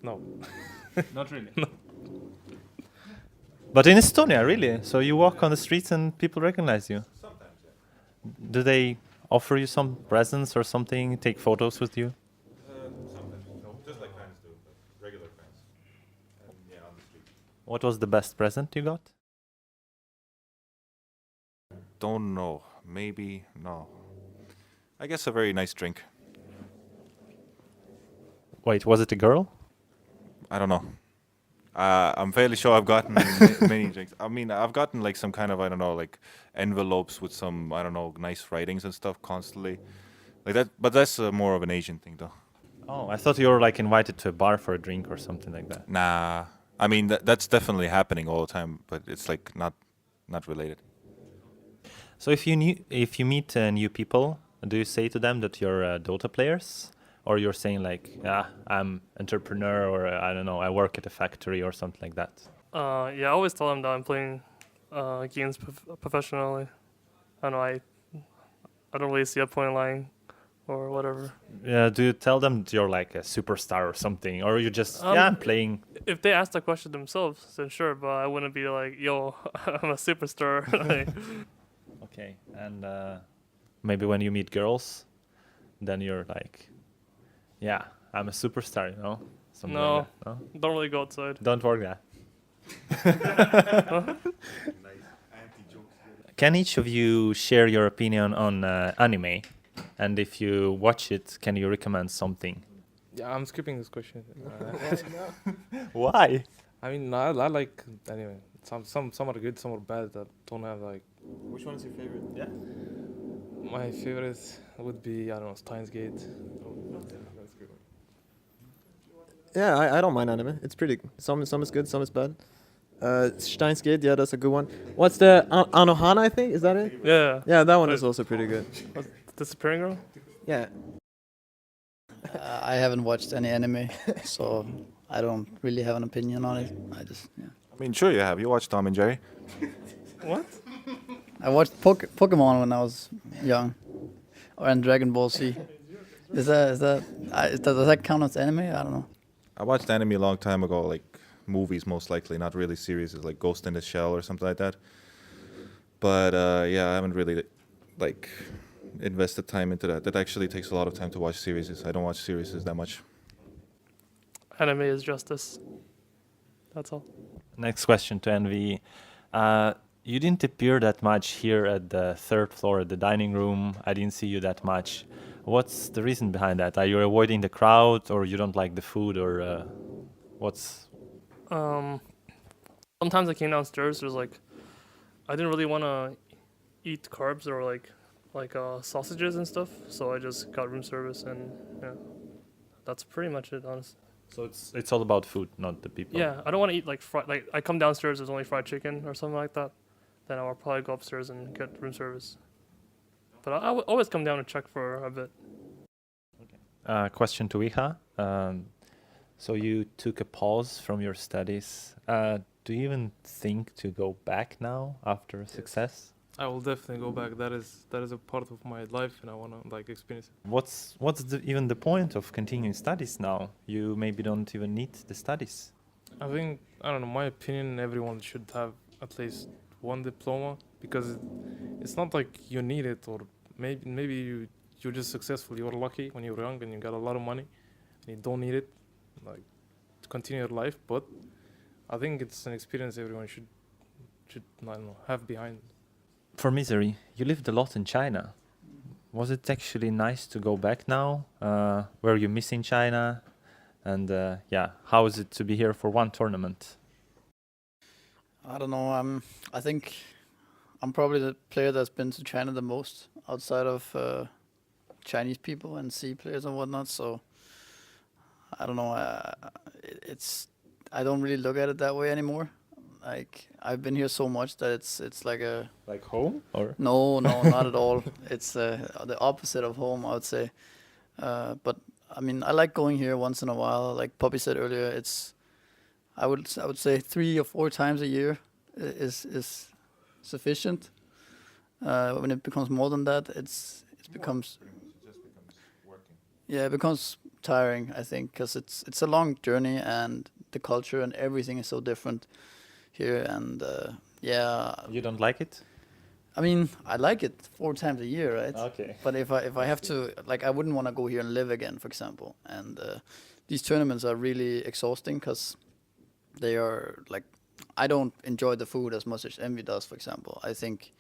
No. Not really. No. But in Estonia, really? So you walk on the streets and people recognize you? Sometimes, yeah. Do they offer you some presents or something, take photos with you? Sometimes. No, just like fans do, but regular fans. And yeah, on the street. What was the best present you got? Don't know. Maybe, no. I guess a very nice drink. Wait, was it a girl? I don't know. I'm fairly sure I've gotten many drinks. I mean, I've gotten like some kind of, I don't know, like envelopes with some, I don't know, nice writings and stuff constantly. Like that, but that's more of an Asian thing though. Oh, I thought you were like invited to a bar for a drink or something like that. Nah. I mean, that's definitely happening all the time, but it's like not related. So if you meet new people, do you say to them that you're Dota players? Or you're saying like, yeah, I'm entrepreneur, or I don't know, I work at a factory or something like that? Yeah, I always tell them that I'm playing games professionally. I don't know, I don't really see a point in lying or whatever. Yeah, do you tell them that you're like a superstar or something? Or you just, I'm playing? If they ask that question themselves, then sure, but I wouldn't be like, yo, I'm a superstar. Like, Okay, and maybe when you meet girls, then you're like, yeah, I'm a superstar, you know? Something No. like that. No? don't really go outside. Don't work that. Can each of you share your opinion on anime? And if you watch it, can you recommend something? Yeah, I'm skipping this question. Why? I mean, I like anyway. Some are good, some are bad. That don't have like. Which one is your favorite? Yeah. My favorite would be, I don't know, Steins Gate. That's a good one. Yeah, I don't mind anime. It's pretty. Some is good, some is bad. Steins Gate, yeah, that's a good one. What's the Anohana? I think is that it? Yeah. Yeah, that one is also pretty good. Disappearing Girl? Yeah. I haven't watched any anime, so I don't really have an opinion on it. I mean, sure you have. You watched Tom and Jerry. What? I watched Pokemon when I was young, and Dragon Ball Z. Does that count as anime? I don't know. I watched anime a long time ago, like movies most likely, not really series, like Ghost in the Shell or something like that. But yeah, I haven't really like invested time into that. That actually takes a lot of time to watch series. I don't watch series that much. Anime is justice. That's all. Next question to Envy. You didn't appear that much here at the third floor at the dining room. I didn't see you that much. What's the reason behind that? Are you avoiding the crowd, or you don't like the food, or what's... Sometimes I came downstairs, there's like, I didn't really want to eat carbs or like sausages and stuff, so I just got room service, and yeah, that's pretty much it, honestly. So it's all about food, not the people. Yeah, I don't want to eat like I come downstairs, there's only fried chicken or something like that, then I'll probably go upstairs and get room service. But I always come down and check for a bit. Question to Iha. So you took a pause from your studies. Do you even think to go back now after success? I will definitely go back. That is a part of my life, and I want to like experience it. What's even the point of continuing studies now? You maybe don't even need the studies. I think, I don't know, my opinion, everyone should have at least one diploma, because it's not like you need it, or maybe you're just successful. You were lucky when you were young and you got a lot of money, and you don't need it like to continue your life. But I think it's an experience everyone should I don't know, have behind. For Misery, you lived a lot in China. Was it actually nice to go back now? Were you missing China? And yeah, how is it to be here for one tournament? I don't know. I think I'm probably the player that's been to China the most outside of Chinese people and C players and whatnot. So I don't know. I don't really look at it that way anymore. Like, I've been here so much that it's like a... Like home? Or No, not at all. It's the opposite of home, I would say. But I mean, I like going here once in a while. Like Poppy said earlier, I would say 3 or 4 times a year is sufficient. When it becomes more than that, it becomes working. Yeah, it becomes tiring, I think, because it's a long journey and the culture and everything is so different here. And yeah, You don't like it? I mean, I like it 4 times a year, right? Okay. But if I have to, like, I wouldn't want to go here and live again, for example. And these tournaments are really exhausting because they are like, I don't enjoy the food as much as Envy does, for example. I think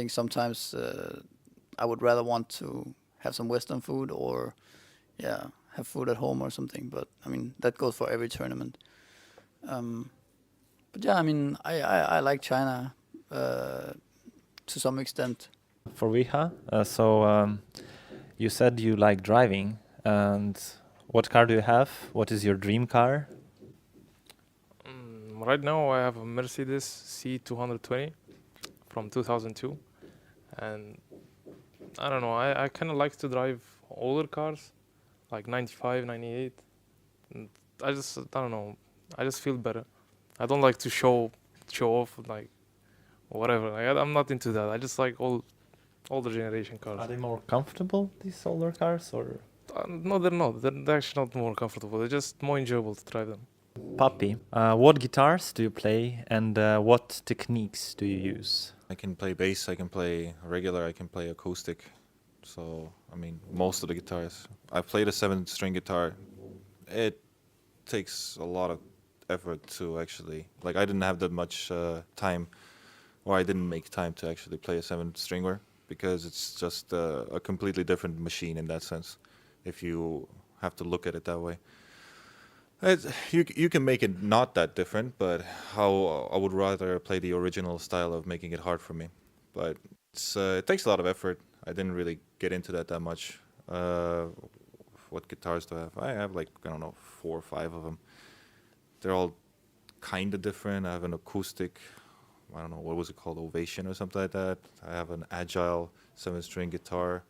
sometimes I would rather want to have some Western food or, yeah, have food at home or something. But I mean, that goes for every tournament. But yeah, I mean, I like China to some extent. For Viha, you said you like driving, and what car do you have? What is your dream car? Right now, I have a Mercedes C220 from 2002, and I don't know. I kind of like to drive older cars, like 95, 98. And I don't know. I just feel better. I don't like to show off like whatever. Like, I'm not into that. I just like older generation cars. Are they more comfortable, these older cars, or? No, they're not. They're actually not more comfortable. They're just more enjoyable to drive them. Puppy, what guitars do you play, and what techniques do you use? I can play bass, I can play regular, I can play acoustic. So, I mean, most of the guitars. I played a 7-string guitar. It takes a lot of effort to actually, like, I didn't have that much time, or I didn't make time to actually play a 7-stringer, because it's just a completely different machine in that sense, if you have to look at it that way. You can make it not that different, but how I would rather play the original style of making it hard for me. But it takes a lot of effort. I didn't really get into that much. What guitars do I have? I have like, I don't know, 4 or 5 of them. They're all kind of different. I have an acoustic, I don't know, what was it called, Ovation or something like that. I have an Agile 7-string guitar,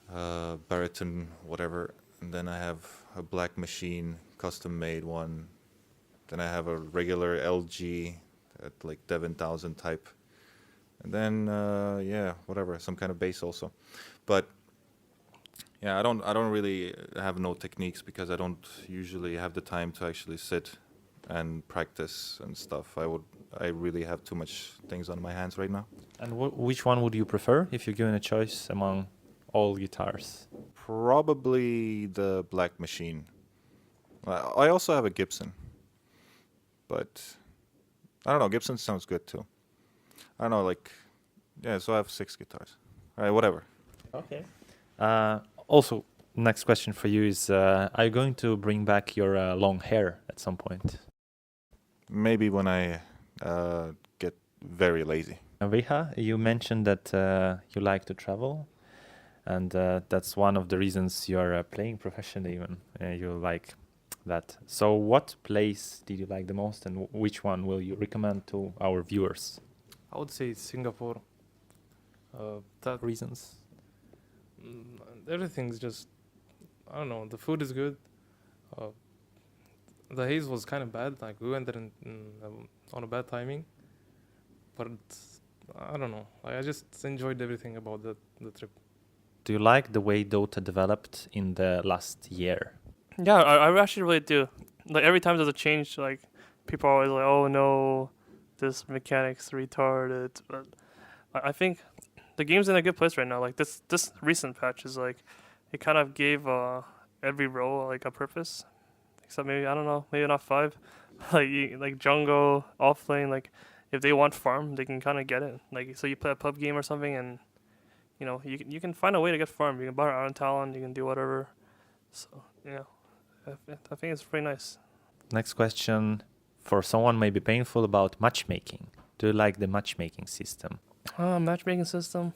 baritone, whatever. And then I have a Black Machine, custom-made one. Then I have a regular LG, like Devon 1000 type. And then, yeah, whatever, some kind of bass also. But yeah, I don't really have no techniques, because I don't usually have the time to actually sit and practice and stuff. I really have too much things on my hands right now. And which one would you prefer if you're given a choice among all guitars? Probably the Black Machine. I also have a Gibson, but I don't know, Gibson sounds good too. I don't know, like, yeah, so I have 6 guitars. All right, whatever. Okay. Also, next question for you is, are you going to bring back your long hair at some point? Maybe when I get very lazy. Viha, you mentioned that you like to travel, and that's one of the reasons you're playing professionally even. You like that. So what place did you like the most, and which one will you recommend to our viewers? I would say Singapore. That Reasons? everything's just, I don't know. The food is good. The haze was kind of bad. Like, we went there on a bad timing, but I don't know. Like, I just enjoyed everything about the trip. Do you like the way Dota developed in the last year? Yeah, I actually really do. Like, every time there's a change, like, people are always like, "Oh no, this mechanic's retarded." But I think the game's in a good place right now. Like, this recent patch is like, it kind of gave every role like a purpose. Except maybe, I don't know, maybe not 5. like jungle, offlane, like, if they want farm, they can kind of get it. Like, so you play a pub game or something, and you know, you can find a way to get farm. You can buy Iron Talon, you can do whatever. So yeah, I think it's pretty nice. Next question, for someone maybe painful about matchmaking. Do you like the matchmaking system? Matchmaking system.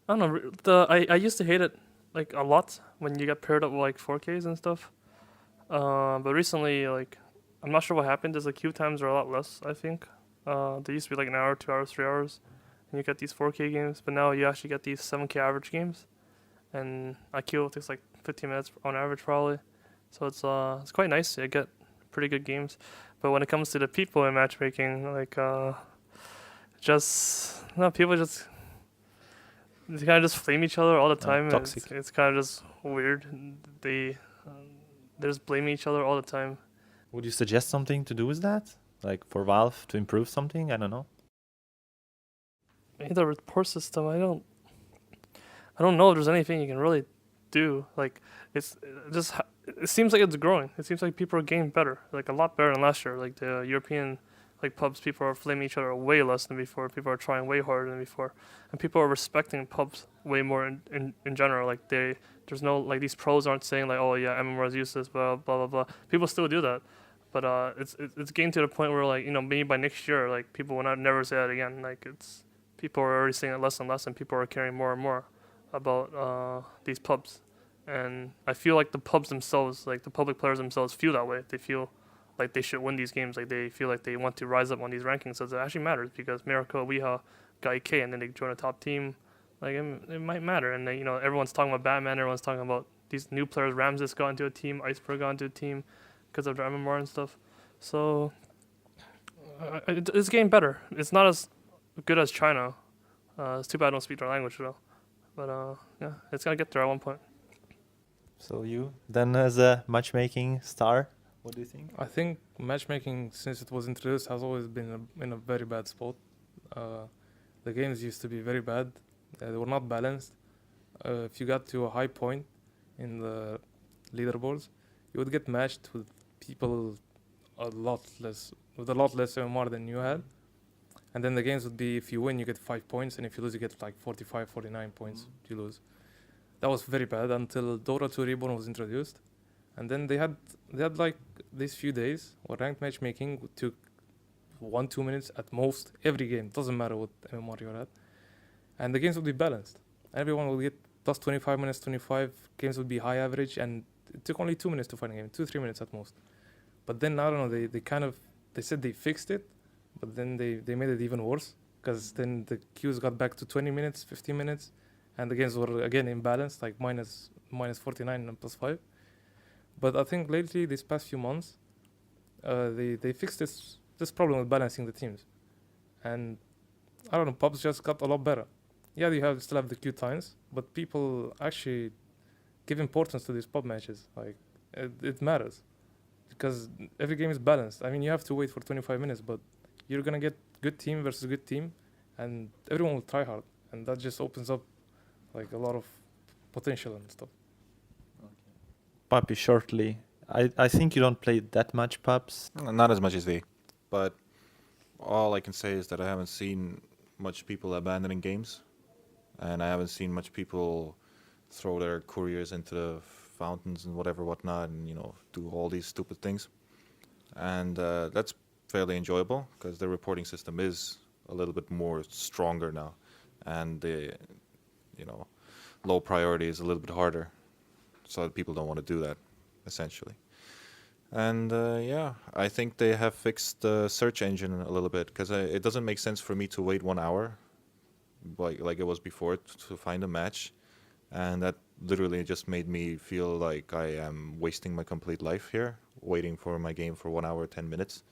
I don't know. I used to hate it like a lot when you get paired up with like 4Ks and stuff. But recently, like, I'm not sure what happened. There's like queue times are a lot less, I think. They used to be like an hour, 2 hours, 3 hours, and you get these 4K games. But now you actually get these 7K average games, and a queue takes like 15 minutes on average probably. So it's quite nice. You get pretty good games. But when it comes to the people in matchmaking, like, people just they kind of just flame each other all the time. Toxic. It's kind of just weird. They're just blaming each other all the time. Would you suggest something to do with that? Like for Valve to improve something? I don't know. The report system, I don't know if there's anything you can really do. Like it seems like it's growing. It seems like people are getting better, like a lot better than last year. Like the European like pubs, people are flaming each other way less than before. People are trying way harder than before, and people are respecting pubs way more in general. Like there's no like these pros aren't saying like, oh yeah, MMR is useless, blah blah blah blah. People still do that, but it's getting to the point where like maybe by next year like people will never say that again. Like people are already saying it less and less, and people are caring more and more about these pubs. And I feel like the pubs themselves, like the public players themselves, feel that way. They feel like they should win these games. Like they feel like they want to rise up on these rankings. So it actually matters because Miracle, Weha got EK, and then they join a top team. Like it might matter. And everyone's talking about Batman. Everyone's talking about these new players. Ramses got into a team. Iceberg got into a team because of their MMR and stuff. So it's getting better. It's not as good as China. It's too bad I don't speak their language though. But yeah, it's gonna get there at one point. So you then as a matchmaking star, what do you think? I think matchmaking, since it was introduced, has always been in a very bad spot. The games used to be very bad. They were not balanced. If you got to a high point in the leaderboards, you would get matched with people with a lot less MMR than you had. And then the games would be, if you win, you get 5 points, and if you lose, you get like 45, 49 points. You lose. That was very bad until Dota 2 Reborn was introduced. And then they had like these few days where ranked matchmaking took 1-2 minutes at most every game. Doesn't matter what MMR you're at. And the games would be balanced. Everyone would get plus 25 minutes, 25. Games would be high average, and it took only 2 minutes to find a game, 2-3 minutes at most. But then, I don't know, they said they fixed it, but then they made it even worse, because then the queues got back to 20 minutes, 15 minutes, and the games were again imbalanced, like minus 49 and plus 5. But I think lately, these past few months, they fixed this problem with balancing the teams. And I don't know, pubs just got a lot better. Yeah, you still have the queue times, but people actually give importance to these pub matches. Like, it matters, because every game is balanced. I mean, you have to wait for 25 minutes, but you're gonna get good team versus good team, and everyone will try hard, and that just opens up like a lot of potential and stuff. Papi, shortly. I think you don't play that much pubs. Not as much as they, but all I can say is that I haven't seen much people abandoning games, and I haven't seen much people throw their couriers into the fountains and whatnot, and do all these stupid things. And that's fairly enjoyable, because the reporting system is a little bit more stronger now, and the low priority is a little bit harder, so that people don't want to do that, essentially. And yeah, I think they have fixed the search engine a little bit, because it doesn't make sense for me to wait 1 hour like it was before to find a match, and that literally just made me feel like I am wasting my complete life here, waiting for my game for 1 hour, 10 minutes.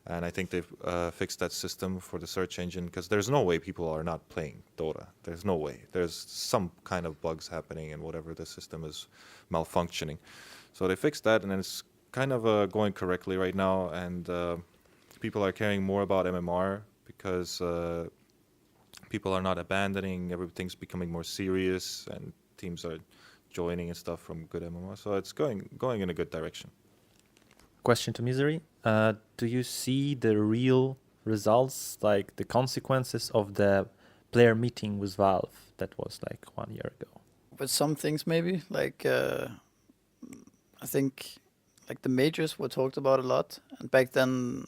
And I think they've fixed that system for the search engine, because there's no way people are not playing Dota. There's no way. There's some kind of bugs happening, and whatever, the system is malfunctioning. So they fixed that, and it's kind of going correctly right now, and people are caring more about MMR, because people are not abandoning, everything's becoming more serious, and teams are joining and stuff from good MMR. So it's going in a good direction. Question to Misery. Do you see the real results, like the consequences of the player meeting with Valve that was like 1 year ago? With some things, maybe. Like, I think like the majors were talked about a lot. And back then,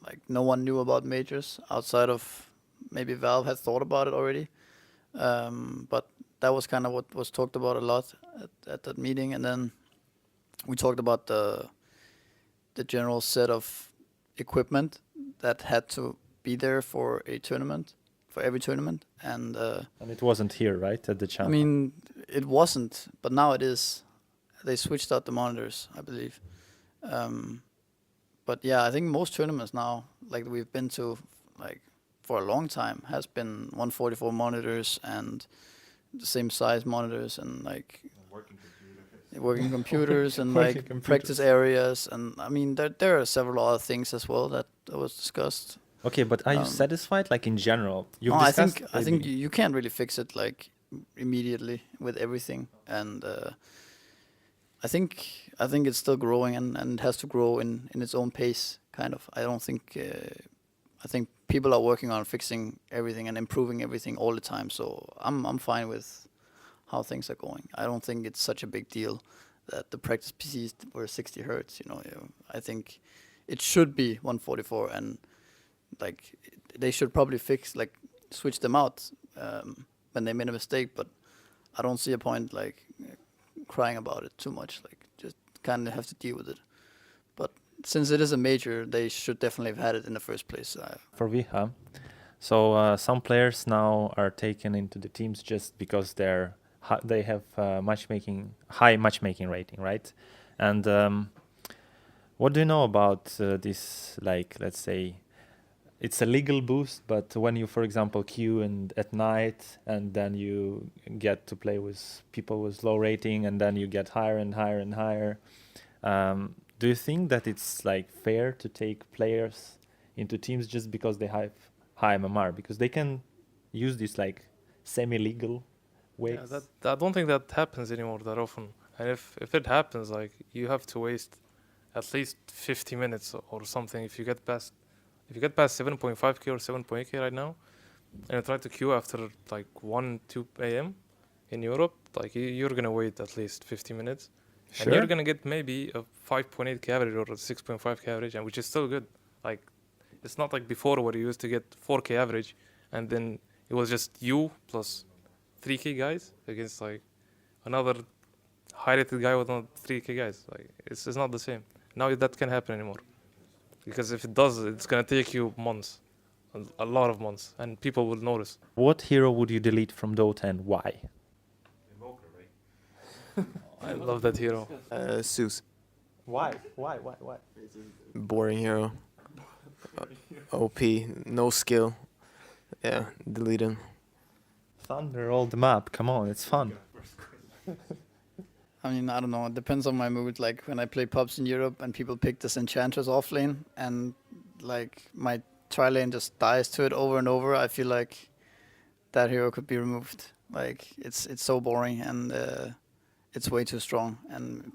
like no one knew about majors outside of maybe Valve had thought about it already. But that was kind of what was talked about a lot at that meeting. And then we talked about the general set of equipment that had to be there for a tournament, for every tournament. And it wasn't here, right, at the channel? I mean, it wasn't, but now it is. They switched out the monitors, I believe. But yeah, I think most tournaments now, like we've been to, like for a long time, has been 144 monitors and the same size monitors and like working computers and Working like computers. practice areas, and I mean there are several other things as well that was discussed. Okay, but are you Um, satisfied, like in general? You've No, I discussed think maybe- you can't really fix it like immediately with everything, and I think it's still growing and it has to grow in its own pace. Kind of. I don't think. I think people are working on fixing everything and improving everything all the time. So I'm fine with how things are going. I don't think it's such a big deal that the practice PCs were 60 hertz. I think it should be 144, and like they should probably switch them out when they made a mistake. But I don't see a point like crying about it too much. Like just kind of have to deal with it. But since it is a major, they should definitely have had it in the first place. for Viha. So some players now are taken into the teams just because they have high matchmaking rating, right? And what do you know about this? Like, let's say, it's a legal boost, but when you, for example, queue and at night, and then you get to play with people with low rating, and then you get higher and higher and higher. Do you think that it's like fair to take players into teams just because they have high MMR, because they can use this like semi-legal ways? Yeah, I don't think that happens anymore that often. And if it happens, like you have to waste at least 50 minutes or something if you get past 7.5k or 7.8k right now, and you try to queue after like 2 a.m. in Europe, like you're gonna wait at least 50 minutes. Sure. And you're gonna get maybe a 5.8k average or a 6.5k average, and which is still good. Like it's not like before where you used to get 4k average, and then it was just you plus 3k guys against like another high-rated guy with another 3k guys. Like it's not the same. Now that can't happen anymore, because if it does, it's gonna take you months, a lot of months, and people will notice. What hero would you delete from Dota and why? I love that hero. Zeus. Why? Boring hero. OP. No skill. Yeah, delete him. Thunder all the map. Come on, it's fun. I mean, I don't know. It depends on my mood. Like when I play pubs in Europe and people pick this Enchantress off lane, and like my tri lane just dies to it over and over, I feel like that hero could be removed. Like it's so boring, and it's way too strong. And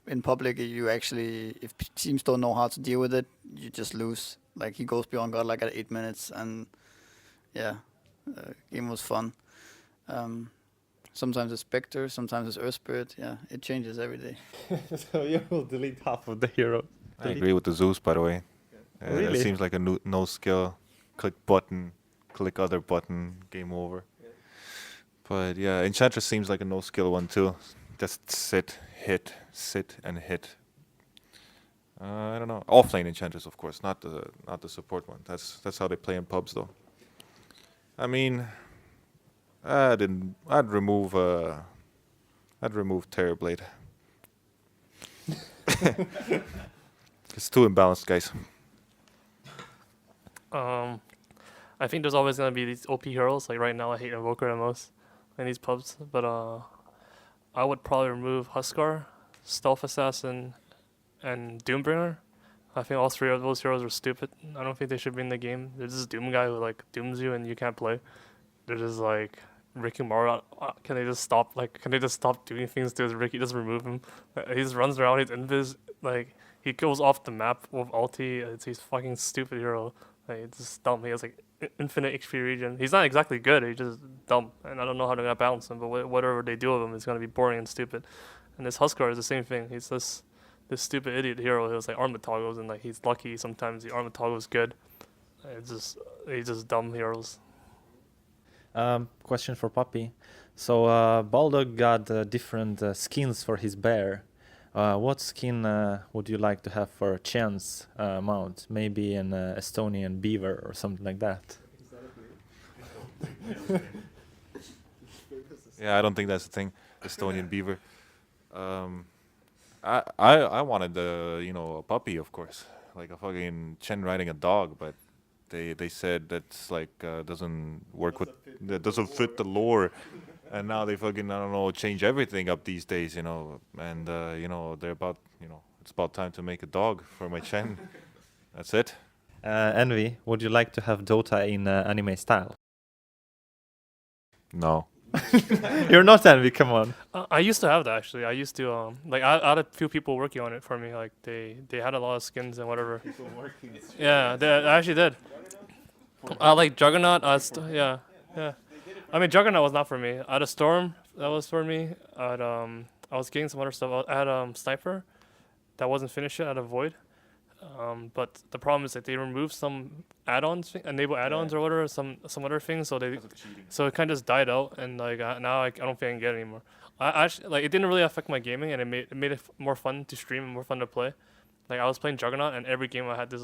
in public, you actually, if teams don't know how to deal with it, you just lose. Like he goes beyond God like at 8 minutes, and yeah, game was fun. Sometimes it's Spectre, sometimes it's Earth Spirit. Yeah, it changes every day. So you will delete half of the hero. I agree with the Zeus, by the way. Really? It seems like a no skill. Click button, click other button, game over. But yeah, Enchantress seems like a no skill one too. Just sit, and hit. I don't know. Offlane Enchantress, of course, not the support one. That's how they play in pubs, though. I mean, I'd remove Terrorblade. It's too imbalanced, guys. I think there's always gonna be these OP heroes. Like right now, I hate Invoker the most in these pubs. But I would probably remove Huskar, Stealth Assassin, and Doombringer. I think all three of those heroes are stupid. I don't think they should be in the game. There's this Doom guy who like dooms you and you can't play. They're just like Ricky Mara. Can they just stop? Like, can they just stop doing things to Ricky? Just remove him. He just runs around. He's invis. Like he goes off the map with ulti. He's fucking stupid hero. Like it's just dumb. He has like infinite XP regen. He's not exactly good. He's just dumb. And I don't know how they're gonna balance him. But whatever they do with him is gonna be boring and stupid. And this Huskar is the same thing. He's this stupid idiot hero who has like armor toggles, and like he's lucky sometimes the armor toggle is good. He's just dumb heroes. Question for Poppy. So Baldock got different skins for his bear. What skin would you like to have for a chance mount? Maybe an Estonian beaver or something like that. Yeah, I don't think that's the thing. Estonian beaver. I wanted a puppy, of course, like a fucking Chen riding a dog, but they said that's like doesn't work with that doesn't fit the lore. And now they fucking, I don't know, change everything up these days, you know. And, you know, they're about, you know, it's about time to make a dog for my Chen. That's it. Envy, would you like to have Dota in anime style? No. You're not Envy, come on. I used to have that actually. I used to like I had a few people working on it for me. Like they had a lot of skins and whatever. Yeah, they actually did. Like Juggernaut. Yeah. I mean Juggernaut was not for me. I had a Storm that was for me. I was getting some other stuff. I had Sniper that wasn't finished yet. I had a Void. But the problem is that they removed some add-ons, enable add-ons or whatever, some other things. So it kind of just died out, and like now I don't think I can get it anymore. I actually like it didn't really affect my gaming, and it made it more fun to stream and more fun to play. Like I was playing Juggernaut, and every game I had this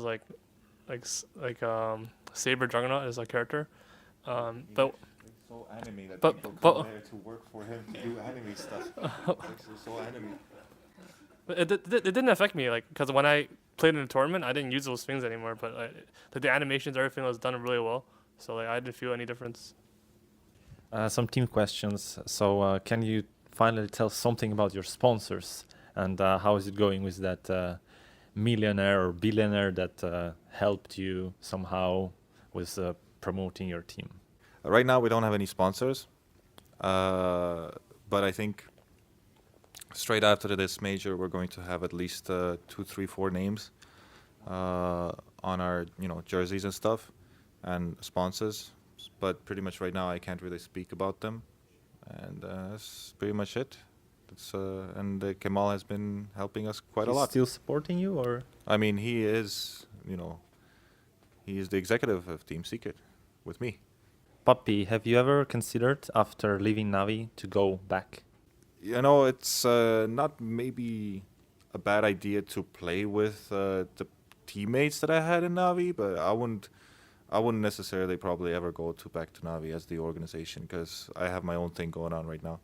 Saber Juggernaut as a character. But So anime that But- people but- come there to work for him to do anime stuff. It's so anime. But it didn't affect me, like, because when I played in a tournament, I didn't use those things anymore. But the animations, everything was done really well. So like I didn't feel any difference. Some team questions. So can you finally tell something about your sponsors and how is it going with that millionaire or billionaire that helped you somehow with promoting your team? Right now, we don't have any sponsors. But I think straight after this major, we're going to have at least 2, 3, 4 names on our, you know, jerseys and stuff, and sponsors. But pretty much right now, I can't really speak about them, and that's pretty much it. And Kemal has been helping us quite a He's lot. still supporting you, or? I mean, he is, you know, he is the executive of Team Secret with me. Puppy, have you ever considered after leaving Navi to go back? You know, it's not maybe a bad idea to play with the teammates that I had in Navi, but I wouldn't necessarily probably ever go back to Navi as the organization, because I have my own thing going on right now.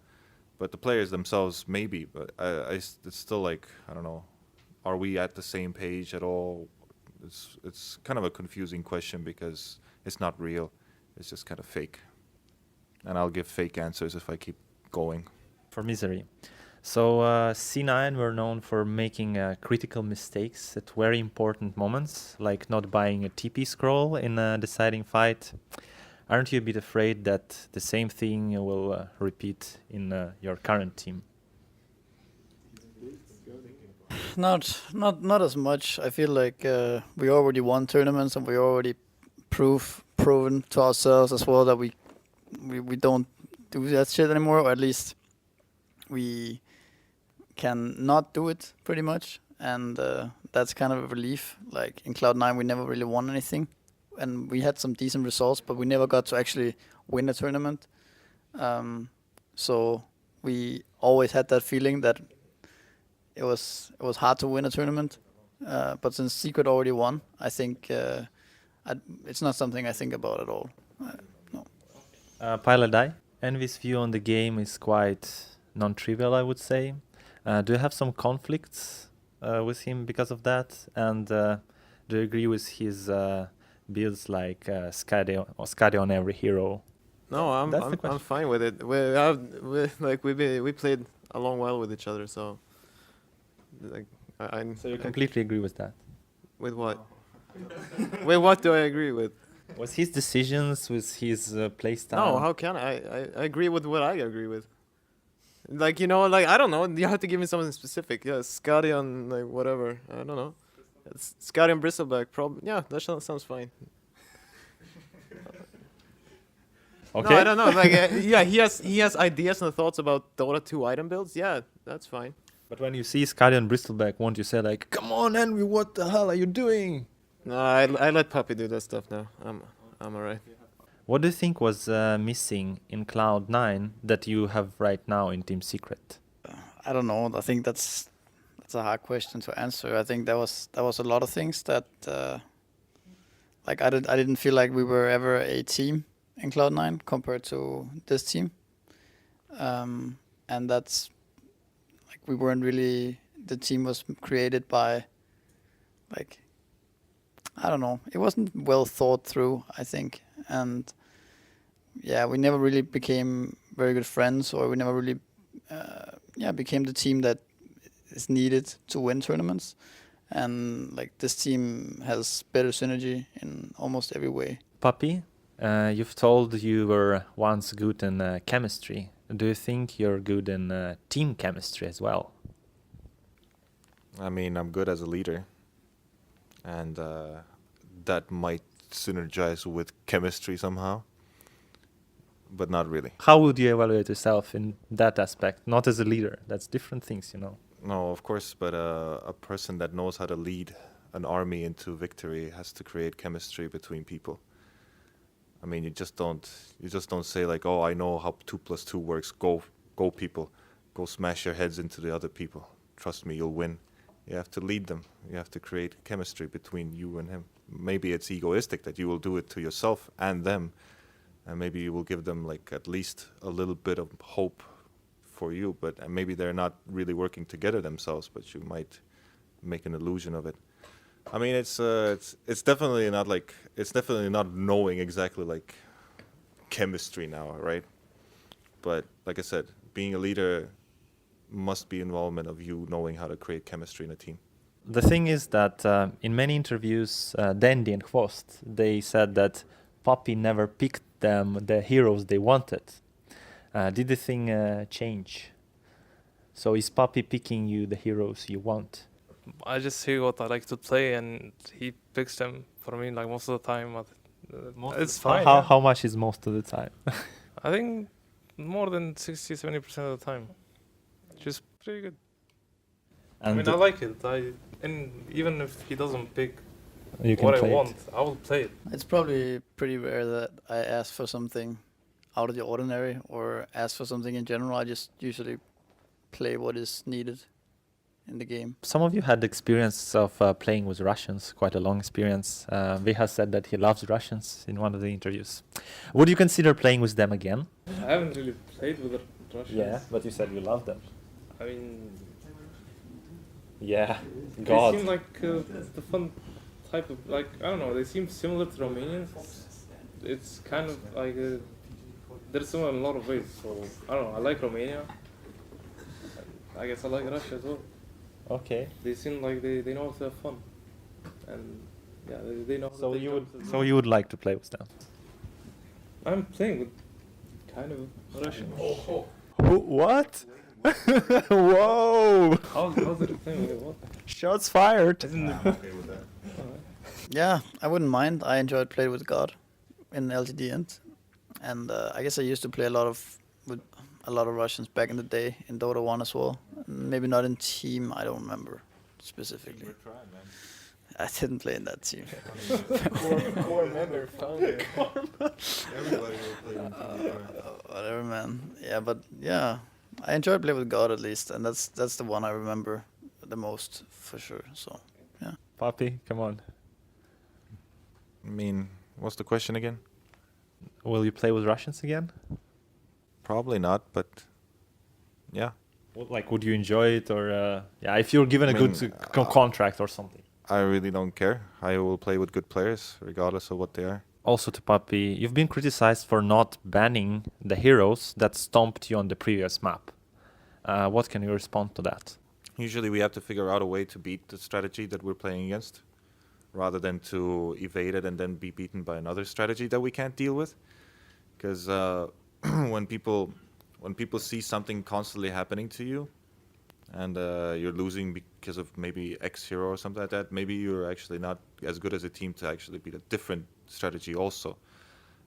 But the players themselves, maybe, but it's still like, I don't know, are we at the same page at all? It's kind of a confusing question because it's not real. It's just kind of fake. And I'll give fake answers if I keep going. For misery. So C9 were known for making critical mistakes at very important moments, like not buying a TP scroll in a deciding fight. Aren't you a bit afraid that the same thing will repeat in your current team? Not as much. I feel like we already won tournaments and we already proven to ourselves as well that we don't do that shit anymore, or at least we can not do it pretty much, and that's kind of a relief. Like in Cloud9 we never really won anything, and we had some decent results, but we never got to actually win a tournament. So we always had that feeling that it was hard to win a tournament, but since Secret already won, I think it's not something I think about at all. No. Piladai, Envy's view on the game is quite non-trivial, I would say. Do you have some conflicts with him because of that? And do you agree with his builds like Skadi on every hero? No, That's the I'm question. fine with it. We played a long while with each other, so like I'm. So you completely agree with that? With what? Wait, what do I agree with? Was his decisions, with his playstyle? No, how can I agree with what I agree with? Like, you know, like, I don't know. You have to give me something specific. Yeah, Scotty on, like, whatever. I don't know. It's Scotty on Bristleback. Yeah, that sounds fine. Okay. No, I don't know. Like, yeah, he has ideas and thoughts about Dota 2 item builds. Yeah, that's fine. But when you see Skadi on Bristleback, won't you say like, "Come on, Envy, what the hell are you doing?" No, I let Puppy do that stuff now. I'm alright. What do you think was missing in Cloud9 that you have right now in Team Secret? I don't know. I think that's a hard question to answer. I think there was a lot of things that like I didn't feel like we were ever a team in Cloud9 compared to this team, and that's like we weren't really. The team was created by like I don't know. It wasn't well thought through, I think, and yeah, we never really became very good friends, or we never really became the team that is needed to win tournaments. And like this team has better synergy in almost every way. Puppy, you've told you were once good in chemistry. Do you think you're good in team chemistry as well? I mean, I'm good as a leader, and that might synergize with chemistry somehow, but not really. How would you evaluate yourself in that aspect? Not as a leader. That's different things, you know. No, of course, but a person that knows how to lead an army into victory has to create chemistry between people. I mean, you just don't say like, oh, I know how 2 + 2 works. Go people, go smash your heads into the other people. Trust me, you'll win. You have to lead them. You have to create chemistry between you and him. Maybe it's egoistic that you will do it to yourself and them, and maybe you will give them like at least a little bit of hope for you, but maybe they're not really working together themselves, but you might make an illusion of it. I mean, it's definitely not like, it's definitely not knowing exactly like chemistry now, right? But like I said, being a leader must be involvement of you knowing how to create chemistry in a team. The thing is that in many interviews, Dandy and Host, they said that Poppy never picked them the heroes they wanted. Did the thing change? So is Poppy picking you the heroes you want? I just see what I like to play, and he picks them for me like most of the time. But, it's fine. How much is most of the time? I think more than 60-70% of the time. Just pretty good. I mean, I like it. And even if he doesn't pick you can what I play want, it. I will play it. It's probably pretty rare that I ask for something out of the ordinary or ask for something in general. I just usually play what is needed in the game. Some of you had experience of playing with Russians, quite a long experience. Viha said that he loves Russians in one of the interviews. Would you consider playing with them again? I haven't really played with the Russians. but you said you love them. I mean, Yeah, they seem like the fun type of, like, I don't know, they seem similar to Romanians. It's kind of like, they're similar in a lot of ways. So, I don't know, I like Romania. I guess I like Russia as well. Okay. They seem like they know how to have fun. And yeah, they know how So to take you would jumps as so well. you would like to play with them? I'm playing with kind of a Russian. What? Whoa! How's it playing with what? Shots fired. Isn't it? Okay with that. Yeah, I wouldn't mind. I enjoyed playing with God in LTD End, and I guess I used to play with a lot of Russians back in the day in Dota 1 as well. Maybe not in team. I don't remember specifically. I didn't play in that team. Core member, founder. Everybody will play in team. Whatever, man. Yeah, but yeah, I enjoyed playing with God at least, and that's the one I remember the most for sure. So yeah. Poppy, come on. I mean, what's the question again? Will you play with Russians again? Probably not, but yeah. Like, would you enjoy it, or if you're given a I mean, good contract or something? I really don't care. I will play with good players, regardless of what they are. Also to Poppy, you've been criticized for not banning the heroes that stomped you on the previous map. What can you respond to that? Usually we have to figure out a way to beat the strategy that we're playing against, rather than to evade it and then be beaten by another strategy that we can't deal with. Because when people see something constantly happening to you, and you're losing because of maybe X hero or something like that, maybe you're actually not as good as a team to actually beat a different strategy also.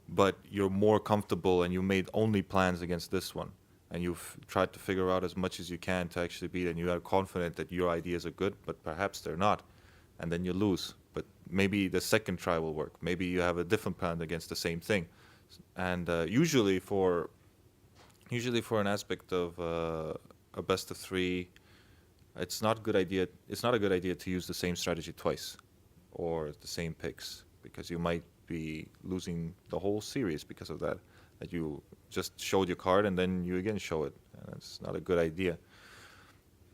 But you're more comfortable and you made only plans against this one. And you've tried to figure out as much as you can to actually beat it, and you are confident that your ideas are good, but perhaps they're not. And then you lose. But maybe the second try will work. Maybe you have a different plan against the same thing. And usually for an aspect of a best of 3, it's not a good idea to use the same strategy twice or the same picks, because you might be losing the whole series because of that you just showed your card and then you again show it, and it's not a good idea.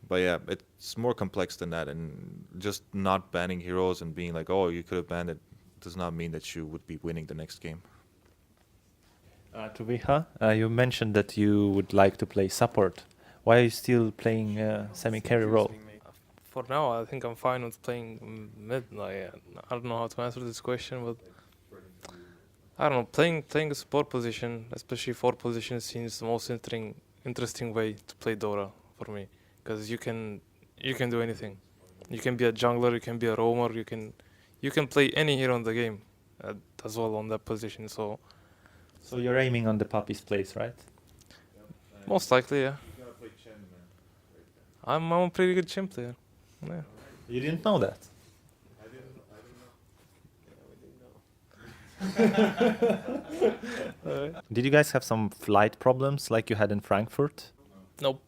But yeah, it's more complex than that, and just not banning heroes and being like, oh, you could have banned it, does not mean that you would be winning the next game. To Viha, you mentioned that you would like to play support. Why are you still playing semi-carry role? For now, I think I'm fine with playing mid. Like, I don't know how to answer this question, but I don't know. Playing a support position, especially 4 position, seems the most interesting way to play Dota for me, because you can do anything. You can be a jungler, you can be a roamer, you can play any hero in the game as well on that position. So You're aiming on the puppy's place, right? most likely, yeah. I'm a pretty good Chen player. Yeah. You didn't know that? Did you guys have some flight problems like you had in Frankfurt? Nope,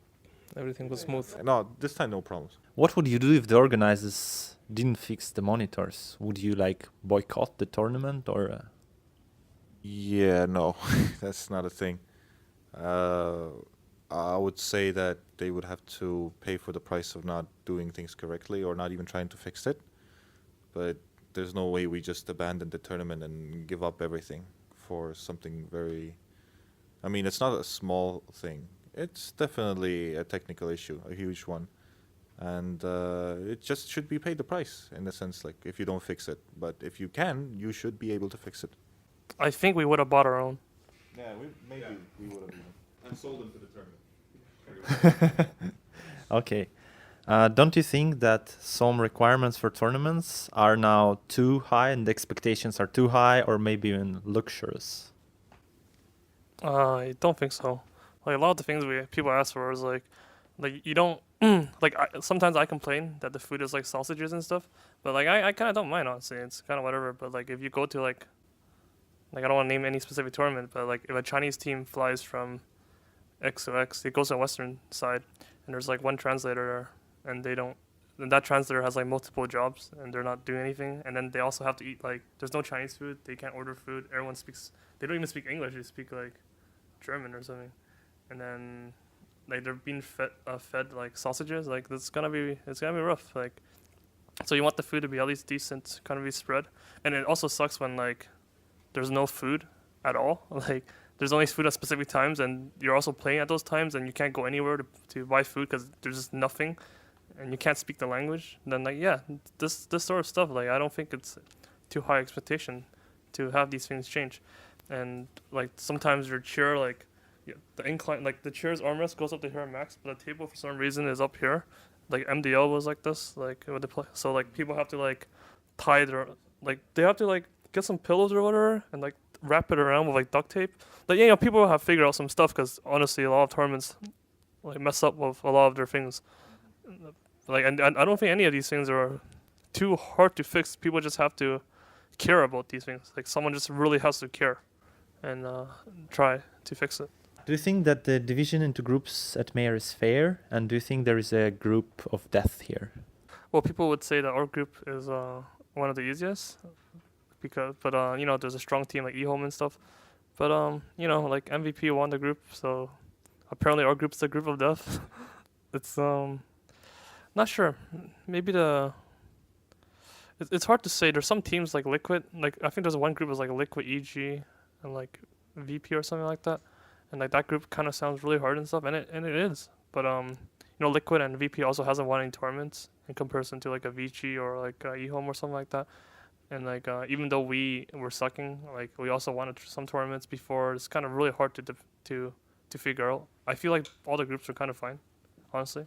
everything was smooth. No, this time no problems. What would you do if the organizers didn't fix the monitors? Would you like boycott the tournament or? Yeah, no, that's not a thing. I would say that they would have to pay for the price of not doing things correctly or not even trying to fix it. But there's no way we just abandon the tournament and give up everything for something very... I mean, it's not a small thing. It's definitely a technical issue, a huge one. And it just should be paid the price, in a sense, like, if you don't fix it. But if you can, you should be able to fix it. I think we would have bought our own. Yeah, maybe we would have even. And sold them to the tournament. Okay. Don't you think that some requirements for tournaments are now too high and the expectations are too high or maybe even luxurious? I don't think so. Like a lot of the things people ask for is like you don't like sometimes I complain that the food is like sausages and stuff, but like I kind of don't mind, honestly. It's kind of whatever. But like if you go to like I don't want to name any specific tournament, but like if a Chinese team flies from X to X, it goes to the western side, and there's like one translator there, and and that translator has like multiple jobs, and they're not doing anything, and then they also have to eat like there's no Chinese food, they can't order food, they don't even speak English, they speak like German or something, and then like they're being fed like sausages, like it's gonna be rough, like so you want the food to be at least decent, kind of be spread, and it also sucks when like there's no food at all, like there's only food at specific times, and you're also playing at those times, and you can't go anywhere to buy food because there's just nothing, and you can't speak the language. Then like this sort of stuff, like I don't think it's too high expectation to have these things change, and like sometimes your chair the incline, like the chair's armrest goes up to here max, but the table for some reason is up here. Like MDL was like this, like with the play, so like people have to like tie their they have to like get some pillows or whatever and like wrap it around with like duct tape. Like people have figured out some stuff because honestly a lot of tournaments like mess up with a lot of their things. Like and I don't think any of these things are too hard to fix. People just have to care about these things. Like someone just really has to care and try to fix it. Do you think that the division into groups at Mayor is fair? And do you think there is a group of death here? Well, people would say that our group is one of the easiest but there's a strong team like eHome and stuff. But like MVP won the group, so apparently our group's the group of death. It's not sure. Maybe it's hard to say. There's some teams like Liquid, like I think there's one group was like Liquid, EG, and like VP or something like that. And like that group kind of sounds really hard and stuff, and it is. But Liquid and VP also hasn't won any tournaments in comparison to like a Vici or like eHome or something like that. And like even though we were sucking, like we also won some tournaments before. It's kind of really hard to figure out. I feel like all the groups are kind of fine, honestly.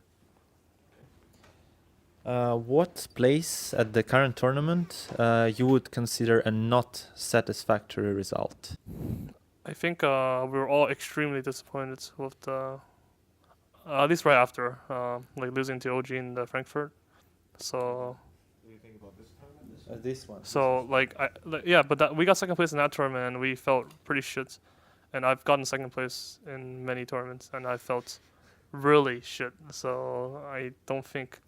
What place at the current tournament you would consider a not satisfactory result? I think we were all extremely disappointed with at least right after like losing to OG in the Frankfurt. So. What do you think about this tournament? This one. So but we got second place in that tournament, and we felt pretty shit. And I've gotten second place in many tournaments, and I felt really shit. So I don't think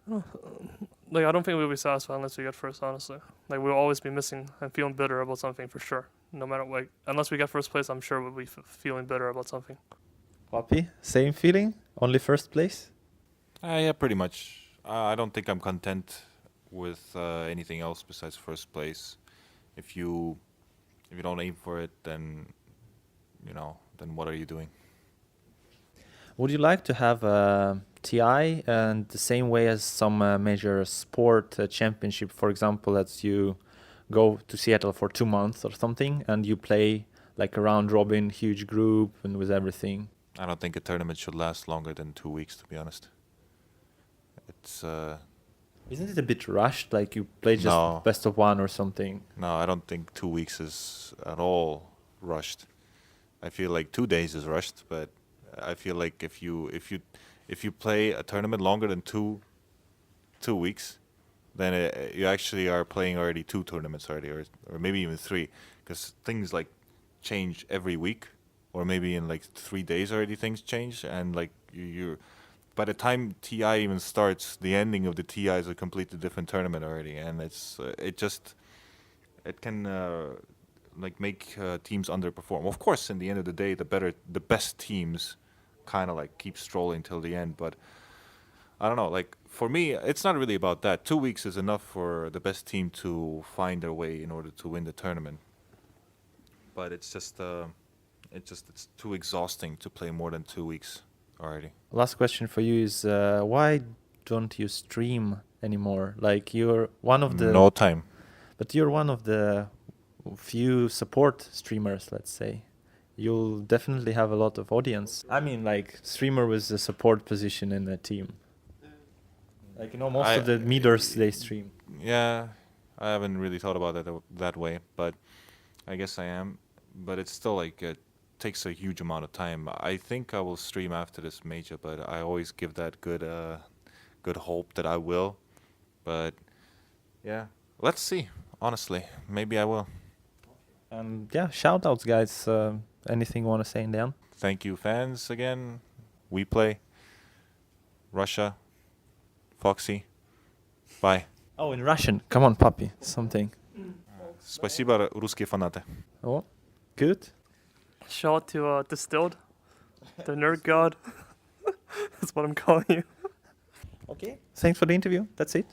we'll be satisfied unless we get first. Honestly, like we'll always be missing and feeling bitter about something for sure. No matter what, unless we get first place, I'm sure we'll be feeling bitter about something. Poppy, same feeling? Only first place? Yeah, pretty much. I don't think I'm content with anything else besides first place. If you don't aim for it, then then what are you doing? Would you like to have a TI and the same way as some major sport championship, for example, that you go to Seattle for 2 months or something and you play like a round robin, huge group and with everything? I don't think a tournament should last longer than 2 weeks, to be honest. It's Isn't it a bit rushed? Like you play just No. best of one or something? no, I don't think 2 weeks is at all rushed. I feel like 2 days is rushed, but I feel like if you play a tournament longer than two weeks, then you actually are playing already 2 tournaments already, or maybe even 3, because things like change every week, or maybe in like 3 days already things change, and like you're by the time TI even starts, the ending of the TI is a completely different tournament already, and it can like make teams underperform. Of course, in the end of the day, the best teams kind of like keep strolling till the end, but I don't know. Like for me, it's not really about that. 2 weeks is enough for the best team to find their way in order to win the tournament. But it's too exhausting to play more than 2 weeks already. Last question for you is why don't you stream anymore? Like you're one of the No time. But you're one of the few support streamers, let's say. You'll definitely have a lot of audience. I mean, like streamer with a support position in the team. Like most of the meters they stream. Yeah, I haven't really thought about it that way, but I guess I am. But it's still like it takes a huge amount of time. I think I will stream after this major, but I always give that good hope that I will. But yeah, let's see. Honestly, maybe I will. And yeah, shout outs, guys. Anything you want to say in the end? Thank you, fans, again. Weplay, Russia, Foxy. Bye. Oh, in Russian. Come on, puppy. Something. Спасибо, русские фанаты. Oh, good. Shout out to Distilled, the nerd god. That's what I'm calling you. Okay. Thanks for the interview. That's it.